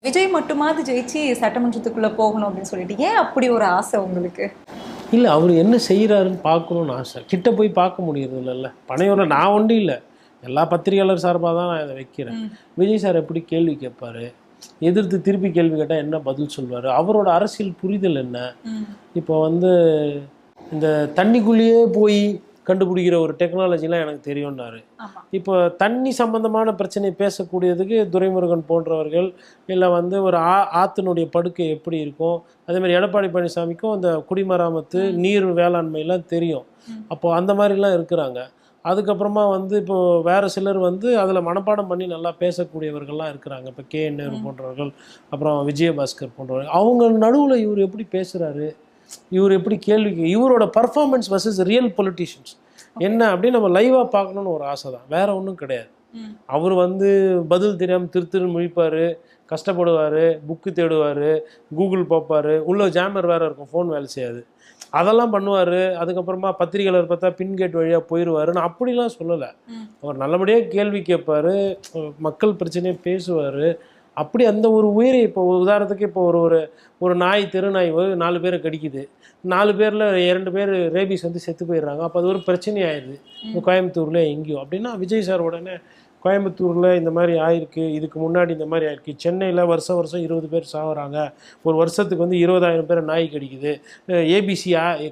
விஜய் மட்டுமாவது ஜெயிச்சு சட்டமன்றத்துக்குள்ள போகணும் அப்படின்னு சொல்லிட்டு ஏன் அப்படி ஒரு ஆசை உங்களுக்கு? இல்லை, அவர் என்ன செய்கிறாருன்னு பார்க்கணுன்னு ஆசை. கிட்ட போய் பார்க்க முடியறது இல்லைல்ல. பனையூரில் நான் ஒன்றும் இல்லை, எல்லா பத்திரிகையாளர் சார்பாக தான் நான் இதை வைக்கிறேன். விஜய் சார் எப்படி கேள்வி கேட்பார், எதிர்த்து திருப்பி கேள்வி கேட்டால் என்ன பதில் சொல்வார், அவரோட அரசியல் புரிதல் என்ன. இப்போ வந்து இந்த தண்ணிக்குள்ளேயே போய் கண்டுபிடிக்கிற ஒரு டெக்னாலஜிலாம் எனக்கு தெரியும்னாரு. இப்போ தண்ணி சம்பந்தமான பிரச்சனை பேசக்கூடியதுக்கு துரைமுருகன் போன்றவர்கள், இல்லை வந்து ஒரு ஆற்றினுடைய படுக்கை எப்படி இருக்கும், அதேமாதிரி எடப்பாடி பழனிசாமிக்கும் அந்த குடிமராமத்து நீர் வேளாண்மையெல்லாம் தெரியும். அப்போது அந்த மாதிரிலாம் இருக்கிறாங்க. அதுக்கப்புறமா வந்து இப்போது வேறு சிலர் வந்து அதில் மனப்பாடம் பண்ணி நல்லா பேசக்கூடியவர்கள்லாம் இருக்கிறாங்க. இப்போ KN நேரு போன்றவர்கள், அப்புறம் விஜயபாஸ்கர் போன்றவர்கள். அவங்க நடுவில் இவர் எப்படி பேசுகிறாரு, இவர் எப்படி கேள்வி, இவரோட பர்ஃபார்மன்ஸ் வர்சஸ் ரியல் பொலிட்டிஷியன்ஸ் என்ன அப்படின்னு நம்ம லைவாக பார்க்கணுன்னு ஒரு ஆசை தான், வேற ஒன்றும் கிடையாது. அவர் வந்து பதில் தெரியாமல் திரு முழிப்பார், கஷ்டப்படுவார், புக்கு தேடுவார், கூகுள் பார்ப்பார், உள்ள ஜாமர் வேறு இருக்கும், ஃபோன் வேலை செய்யாது, அதெல்லாம் பண்ணுவார். அதுக்கப்புறமா பத்திரிகையாளர் பார்த்தா பின்கேட் வழியாக போயிடுவார். நான் அப்படிலாம் சொல்லலை. அவர் நல்லபடியாக கேள்வி கேட்பார், மக்கள் பிரச்சனையை பேசுவார். அப்படி அந்த ஒரு உயிரை, இப்போ உதாரணத்துக்கு இப்போ ஒரு நாய், தெருநாய் 4 பேரை கடிக்குது, 4 பேரில் 2 பேர் ரேபிஸ் வந்து செத்து போயிடுறாங்க. அப்போ அது ஒரு பிரச்சனை ஆயிடுது கோயம்புத்தூர்ல எங்கேயும். அப்படின்னா விஜய் சார் உடனே கோயம்புத்தூரில் இந்த மாதிரி ஆயிருக்கு, இதுக்கு முன்னாடி இந்த மாதிரி ஆயிருக்கு, சென்னையில் வருஷம் 20 பேர் சாகுறாங்க, ஒரு வருஷத்துக்கு வந்து 20,000 பேர் நாய் கடிக்குது, ஏபிசி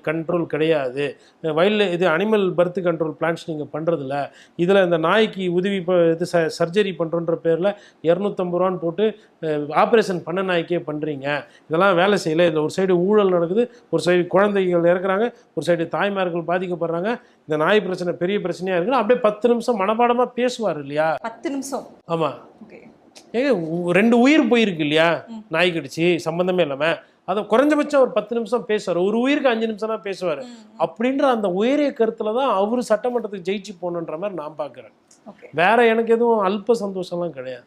கண்ட்ரோல் கிடையாது, இது அனிமல் பர்த் கண்ட்ரோல் பிளான்ஸ் நீங்கள் பண்ணுறதில்ல, இதில் இந்த நாய்க்கு உதவி இது சர்ஜரி பண்ணுறோன்ற பேரில் 250 ரூபான்னு போட்டு ஆப்ரேஷன் பண்ண நாய்க்கே பண்ணுறீங்க, இதெல்லாம் வேலை செய்யலை, இதில் ஒரு சைடு ஊழல் நடக்குது, ஒரு சைடு குழந்தைகள் இறக்குறாங்க, ஒரு சைடு தாய்மார்கள் பாதிக்கப்படுறாங்க, இந்த நாய் பிரச்சனை பெரிய பிரச்சனையாக இருக்குன்னு அப்படியே 10 நிமிஷம் மனப்பாடமாக பேசுவார் இல்லையா? 10 நிமிஷம். ஆமாம். ஏங்க 2 உயிர் போயிருக்கு இல்லையா நாய் கடிச்சு, சம்மந்தமே இல்லாமல். அதை குறைஞ்சபட்சம் ஒரு 10 நிமிஷம் பேசுவார், ஒரு உயிருக்கு 5 நிமிஷம் தான் பேசுவார். அப்படின்ற அந்த உயரிய கருத்துல தான் அவர் சட்டமன்றத்துக்கு ஜெயிச்சு போகணுன்ற மாதிரி நான் பார்க்குறேன். வேற எனக்கு எதுவும் அல்ப சந்தோஷம்லாம் கிடையாது.